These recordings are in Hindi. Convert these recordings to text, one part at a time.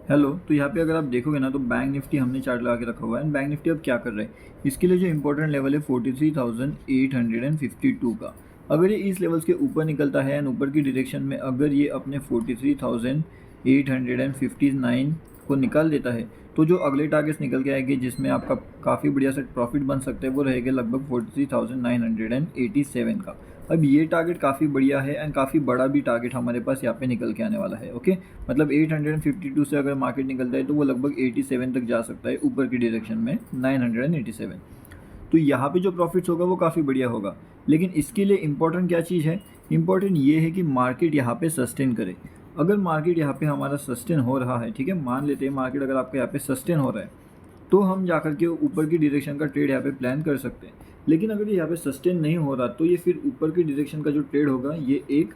हेलो। तो यहाँ पे अगर आप देखोगे ना तो बैंक निफ्टी हमने चार्ट लगा के रखा हुआ है एंड बैंक निफ्टी अब क्या कर रहा है, इसके लिए जो इंपॉर्टेंट लेवल है 43,852 का, अगर ये इस लेवल्स के ऊपर निकलता है एंड ऊपर की डायरेक्शन में अगर ये अपने 43,859 को निकाल देता है तो जो अगले टारगेट्स निकल के आएंगे जिसमें आपका काफ़ी बढ़िया से प्रॉफिट बन सकता है वो रहेगा लगभग 43,987 का। अब ये टारगेट काफ़ी बढ़िया है एंड काफ़ी बड़ा भी टारगेट हमारे पास यहाँ पे निकल के आने वाला है। ओके, मतलब 852 से अगर मार्केट निकलता है तो वो लगभग 87 तक जा सकता है ऊपर की डायरेक्शन में 987। तो यहाँ पे जो प्रॉफिट्स होगा वो काफ़ी बढ़िया होगा, लेकिन इसके लिए इंपॉर्टेंट क्या चीज़ है, इंपॉर्टेंट ये है कि मार्केट यहाँ पे सस्टेन करे। अगर मार्केट यहाँ पे हमारा सस्टेन हो रहा है, ठीक है, मान लेते हैं मार्केट अगर आपका यहाँ पे सस्टेन हो रहा है तो हम जाकर के ऊपर की डायरेक्शन का ट्रेड यहाँ पे प्लान कर सकते हैं। लेकिन अगर ये यहाँ पे सस्टेन नहीं हो रहा तो ये फिर ऊपर की डायरेक्शन का जो ट्रेड होगा ये एक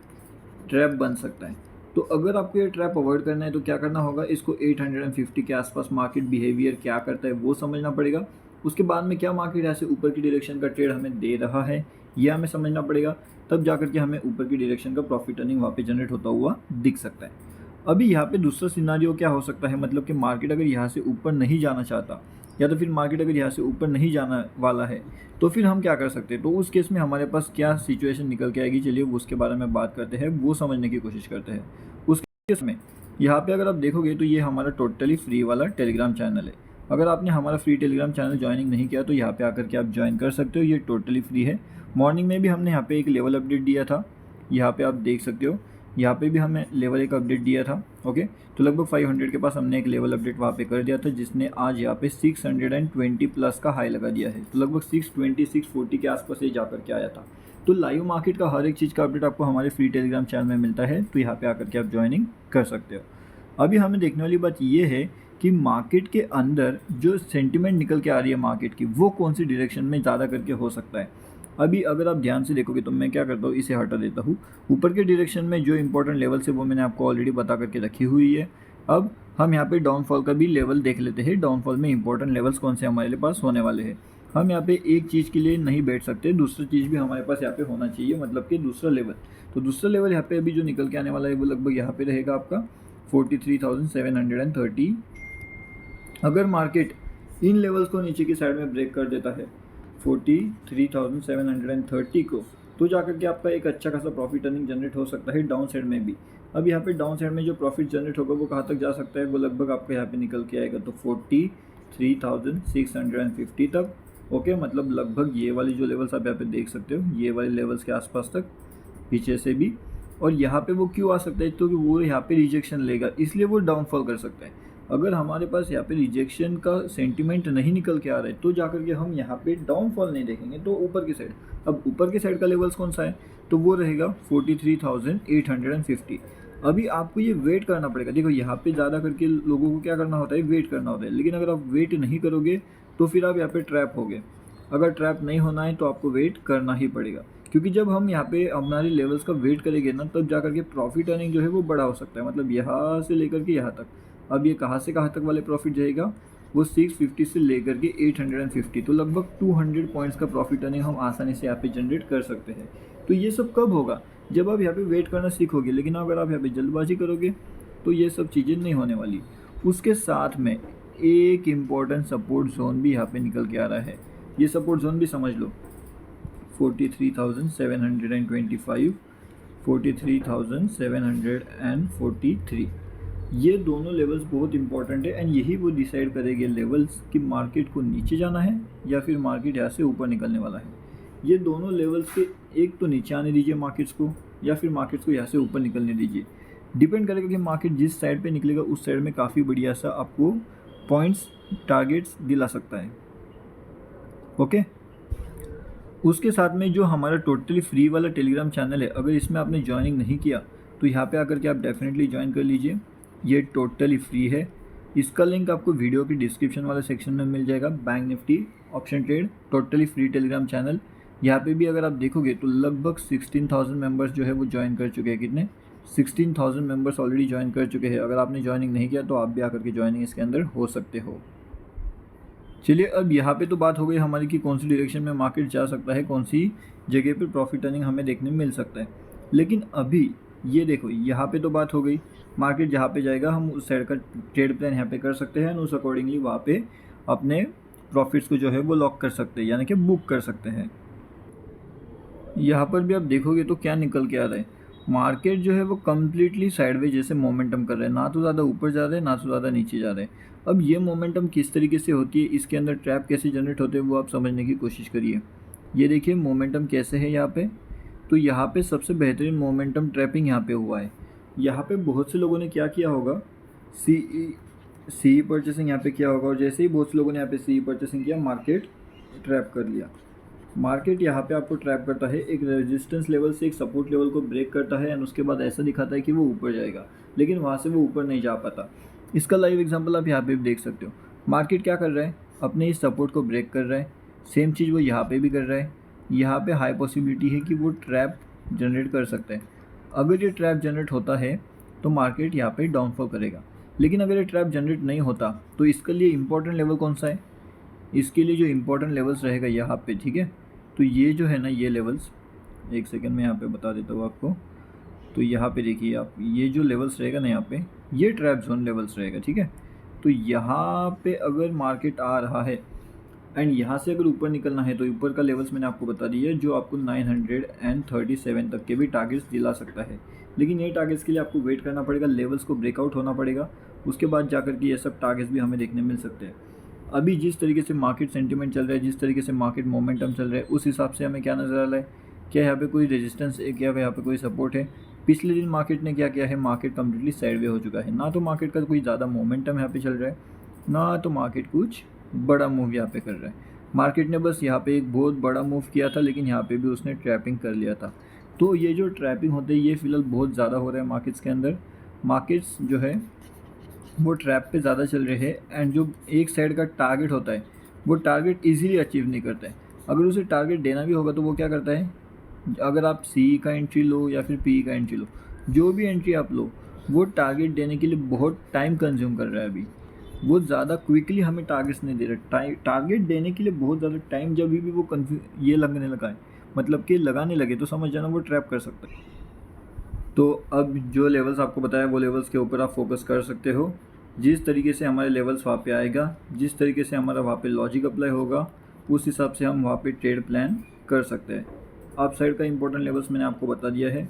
ट्रैप बन सकता है। तो अगर आपको ये ट्रैप अवॉइड करना है तो क्या करना होगा, इसको 850 के आसपास मार्केट बिहेवियर क्या करता है वो समझना पड़ेगा। उसके बाद में क्या मार्केट यहाँ से ऊपर की डायरेक्शन का ट्रेड हमें दे रहा है ये हमें समझना पड़ेगा, तब जाकर के हमें ऊपर की डायरेक्शन का प्रॉफिट अर्निंग वहाँ पे जनरेट होता हुआ दिख सकता है। अभी यहाँ पे दूसरा सिनारियो क्या हो सकता है, मतलब कि मार्केट अगर यहाँ से ऊपर नहीं जाना चाहता या तो फिर मार्केट अगर यहाँ से ऊपर नहीं जाना वाला है तो फिर हम क्या कर सकते हैं, तो उस केस में हमारे पास क्या सिचुएशन निकल के आएगी, चलिए उसके बारे में बात करते हैं, वो समझने की कोशिश करते हैं। उस केस में यहाँ पे अगर आप देखोगे तो ये हमारा टोटली फ्री वाला टेलीग्राम चैनल है। अगर आपने हमारा फ्री टेलीग्राम चैनल ज्वाइनिंग नहीं किया तो यहाँ पे आकर के आप ज्वाइन कर सकते हो, ये टोटली फ्री है। मॉर्निंग में भी हमने यहाँ पे एक लेवल अपडेट दिया था, यहाँ पे आप देख सकते हो, यहाँ पे भी हमें लेवल एक अपडेट दिया था। ओके, तो लगभग 500 के पास हमने एक लेवल अपडेट वहाँ पे कर दिया था जिसने आज यहाँ पे 620 प्लस का हाई लगा दिया है। तो लगभग 620 640 के आसपास ये जा कर के आया था। तो लाइव मार्केट का हर एक चीज़ का अपडेट आपको हमारे फ्री टेलीग्राम चैनल में मिलता है, तो यहाँ पे आकर के आप ज्वाइनिंग कर सकते हो। अभी हमें देखने वाली बात ये है कि मार्केट के अंदर जो सेंटिमेंट निकल के आ रही है मार्केट की वो कौन सी डायरेक्शन में ज़्यादा करके हो सकता है। अभी अगर आप ध्यान से देखोगे तो मैं क्या करता हूँ, इसे हटा देता हूँ। ऊपर के डायरेक्शन में जो इंपॉर्टेंट लेवल्स है वो मैंने आपको ऑलरेडी बता करके रखी हुई है। अब हम यहाँ पे डाउनफॉल का भी लेवल देख लेते हैं, डाउनफॉल में इंपॉर्टेंट लेवल्स कौन से हमारे पास होने वाले हैं। हम यहाँ पे एक चीज़ के लिए नहीं बैठ सकते, दूसरी चीज़ भी हमारे पास यहाँ पे होना चाहिए, मतलब कि दूसरा लेवल। तो दूसरा लेवल यहाँ पे अभी जो निकल के आने वाला है वो लगभग यहाँ पे रहेगा आपका 43,730। अगर मार्केट इन लेवल्स को नीचे की साइड में ब्रेक कर देता है 43,730 को, तो जाकर के आपका एक अच्छा खासा प्रॉफिट अर्निंग जनरेट हो सकता है डाउन साइड में भी। अब यहाँ पे डाउन साइड में जो प्रॉफिट जनरेट होगा वो कहाँ तक जा सकता है, वो लगभग आपका यहाँ पे निकल के आएगा तो 43,650 तक। ओके, मतलब लगभग ये वाली जो लेवल्स आप यहाँ पे देख सकते हो ये वाले लेवल्स के आसपास तक, पीछे से भी। और यहाँ पे वो क्यों आ सकता है, तो कि वो यहाँ पे रिजेक्शन लेगा इसलिए वो डाउनफॉल कर सकता है। अगर हमारे पास यहाँ पे रिजेक्शन का सेंटिमेंट नहीं निकल के आ रहा है तो जाकर के हम यहाँ पे डाउनफॉल नहीं देखेंगे, तो ऊपर की साइड। अब ऊपर की साइड का लेवल्स कौन सा है, तो वो रहेगा 43,850। अभी आपको ये वेट करना पड़ेगा। देखो यहाँ पे ज़्यादा करके लोगों को क्या करना होता है, वेट करना होता है, लेकिन अगर आप वेट नहीं करोगे तो फिर आप यहाँ पे ट्रैप हो गए। अगर ट्रैप नहीं होना है तो आपको वेट करना ही पड़ेगा, क्योंकि जब हम यहाँ पे हमारे लेवल्स का वेट करेंगे ना तब जाकर के प्रॉफिट अर्निंग जो है वो बड़ा हो सकता है, मतलब यहाँ से लेकर के यहाँ तक। अब ये कहाँ से कहाँ तक वाले प्रॉफिट जाएगा, वो 650 से लेकर के 850, तो लगभग 200 पॉइंट्स का प्रॉफिट अर्निंग हम आसानी से यहाँ पे जनरेट कर सकते हैं। तो ये सब कब होगा, जब आप यहाँ पे वेट करना सीखोगे, लेकिन अगर आप यहाँ पे जल्दबाजी करोगे तो ये सब चीज़ें नहीं होने वाली। उसके साथ में एक इम्पॉर्टेंट सपोर्ट जोन भी यहाँ पे निकल के आ रहा है, ये सपोर्ट जोन भी समझ लो, 43,725, 43,743। ये दोनों लेवल्स बहुत इंपॉर्टेंट है एंड यही वो डिसाइड करेंगे लेवल्स कि मार्केट को नीचे जाना है या फिर मार्केट यहाँ से ऊपर निकलने वाला है। ये दोनों लेवल्स के एक तो नीचे आने दीजिए मार्केट्स को, या फिर मार्केट्स को यहाँ से ऊपर निकलने दीजिए। डिपेंड करेगा कि मार्केट जिस साइड पे निकलेगा उस साइड में काफ़ी बढ़िया सा आपको पॉइंट्स टारगेट्स दिला सकता है। ओके, उसके साथ में जो हमारा टोटली फ्री वाला टेलीग्राम चैनल है, अगर इसमें आपने ज्वाइनिंग नहीं किया तो यहाँ पे आकर के आप डेफिनेटली ज्वाइन कर लीजिए। ये टोटली फ्री है, इसका लिंक आपको वीडियो की डिस्क्रिप्शन वाले सेक्शन में मिल जाएगा। Bank Nifty option trade totally free Telegram channel, यहाँ पे भी अगर आप देखोगे तो लगभग 16,000 मेंबर्स जो है वो ज्वाइन कर चुके हैं। कितने, 16,000 मेंबर्स ऑलरेडी ज्वाइन कर चुके हैं। अगर आपने ज्वाइनिंग नहीं किया तो आप भी आकर के ज्वाइनिंग इसके अंदर हो सकते हो। चलिए, अब यहाँ पे तो बात हो गई हमारी कि कौन सी डायरेक्शन में मार्केट जा सकता है, कौन सी जगह पे प्रॉफिट अर्निंग हमें देखने में मिल सकता है। लेकिन अभी ये देखो यहाँ पे तो बात हो गई, मार्केट जहाँ पे जाएगा हम उस साइड का ट्रेड प्लान यहाँ पे कर सकते हैं, उस अकॉर्डिंगली वहाँ पे अपने प्रॉफिट्स को जो है वो लॉक कर सकते हैं, यानी कि बुक कर सकते हैं। यहाँ पर भी आप देखोगे तो क्या निकल के आ रहा है, मार्केट जो है वो कम्प्लीटली साइडवेज जैसे मोमेंटम कर रहा है, ना तो ज़्यादा ऊपर जा रहा है ना तो ज़्यादा नीचे जा रहा है। अब ये मोमेंटम किस तरीके से होती है, इसके अंदर ट्रैप कैसे जनरेट होते हैं वो आप समझने की कोशिश करिए। ये देखिए मोमेंटम कैसे है यहाँ पे, तो यहाँ पे सबसे बेहतरीन मोमेंटम ट्रैपिंग यहाँ पे हुआ है। यहाँ पे बहुत से लोगों ने क्या किया होगा, सी परचेसिंग यहाँ पे किया होगा, और जैसे ही बहुत से लोगों ने यहाँ पे सी परचेसिंग किया, मार्केट ट्रैप कर लिया। मार्केट यहाँ पे आपको ट्रैप करता है, एक रेजिस्टेंस लेवल से एक सपोर्ट लेवल को ब्रेक करता है, एंड उसके बाद ऐसा दिखाता है कि वो ऊपर जाएगा, लेकिन वहाँ से वो ऊपर नहीं जा पाता। इसका लाइव एग्जांपल आप यहाँ पे भी देख सकते हो। मार्केट क्या कर रहा है, अपने इस सपोर्ट को ब्रेक कर रहा है, सेम चीज़ वो यहाँ पे भी कर रहा है। यहाँ पे हाई पॉसिबिलिटी है कि वो ट्रैप जनरेट कर सकता है। अगर ये ट्रैप जनरेट होता है तो मार्केट यहाँ पे डाउनफॉल करेगा, लेकिन अगर ये ट्रैप जनरेट नहीं होता तो इसके लिए इंपॉर्टेंट लेवल कौन सा है, इसके लिए जो इंपॉर्टेंट लेवल्स रहेगा यहाँ पे, ठीक है। तो ये जो है ना, ये लेवल्स, एक सेकंड में यहाँ पे बता देता हूँ आपको। तो यहाँ पे देखिए आप, ये जो लेवल्स रहेगा ना यहाँ पे, ये ट्रैप जोन लेवल्स रहेगा, ठीक है। तो यहाँ पे अगर मार्केट आ रहा है एंड यहाँ से अगर ऊपर निकलना है तो ऊपर का लेवल्स मैंने आपको बता दिया है, जो आपको 937 तक के भी टारगेट्स दिला सकता है। लेकिन ये टारगेट्स के लिए आपको वेट करना पड़ेगा, लेवल्स को ब्रेकआउट होना पड़ेगा, उसके बाद जाकर के ये सब टारगेट्स भी हमें देखने मिल सकते हैं। अभी जिस तरीके से मार्केट सेंटीमेंट चल रहा है, जिस तरीके से मार्केट मोमेंटम चल रहा है, उस हिसाब से हमें क्या नज़र आ रहा है, क्या यहाँ पे कोई रेजिस्टेंस है, क्या यहाँ पे कोई सपोर्ट है। पिछले दिन मार्केट ने क्या किया है, मार्केट कम्प्लीटली साइडवे हो चुका है, ना तो मार्केट का कोई ज़्यादा मोमेंटम यहाँ पे चल रहा है, ना तो मार्केट कुछ बड़ा मूव यहाँ पे कर रहा है। मार्केट ने बस यहाँ पे एक बहुत बड़ा मूव किया था, लेकिन यहाँ पे भी उसने ट्रैपिंग कर लिया था। तो ये जो ट्रैपिंग होते हैं ये फिलहाल बहुत ज़्यादा हो रहा है मार्केट्स के अंदर। मार्केट्स जो है वो ट्रैप पे ज़्यादा चल रहे हैं, एंड जो एक साइड का टारगेट होता है वो टारगेट इजीली अचीव नहीं करता है। अगर उसे टारगेट देना भी होगा तो वो क्या करता है, अगर आप सी का एंट्री लो या फिर पी का एंट्री लो, जो भी एंट्री आप लो, वो टारगेट देने के लिए बहुत टाइम कंज्यूम कर रहा है। अभी वो ज़्यादा क्विकली हमें टारगेट्स नहीं दे रहा, टारगेट देने के लिए बहुत ज़्यादा टाइम, जब भी वो ये लगने लगा है, मतलब कि लगाने लगे, तो समझ जाना वो ट्रैप कर सकता है। तो अब जो लेवल्स आपको बताया वो लेवल्स के ऊपर आप फोकस कर सकते हो। जिस तरीके से हमारे लेवल्स वहाँ पे आएगा, जिस तरीके से हमारा वहाँ पे लॉजिक अप्लाई होगा, उस हिसाब से हम वहाँ पे ट्रेड प्लान कर सकते हैं। अप साइड का इंपॉर्टेंट लेवल्स मैंने आपको बता दिया है,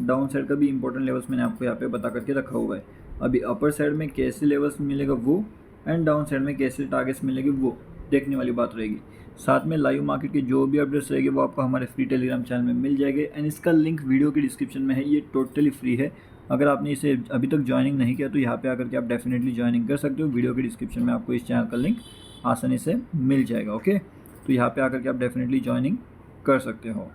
डाउन साइड का भी इंपॉर्टेंट लेवल्स मैंने आपको यहाँ पे बता करके रखा हुआ है। अभी अपर साइड में कैसे लेवल्स मिलेगा वो, एंड डाउन साइड में कैसे टारगेट्स मिलेंगे वो देखने वाली बात रहेगी। साथ में लाइव मार्केट के जो भी अपडेट्स रहेंगे वो आपको हमारे फ्री टेलीग्राम चैनल में मिल जाएंगे, एंड इसका लिंक वीडियो के डिस्क्रिप्शन में है। ये टोटली फ्री है, अगर आपने इसे अभी तक ज्वाइनिंग नहीं किया तो यहाँ पे आकर के आप डेफिनेटली ज्वाइनिंग कर सकते हो। वीडियो के डिस्क्रिप्शन में आपको इस चैनल का लिंक आसानी से मिल जाएगा। ओके, तो यहाँ पे आकर के आप डेफिनेटली ज्वाइनिंग कर सकते हो।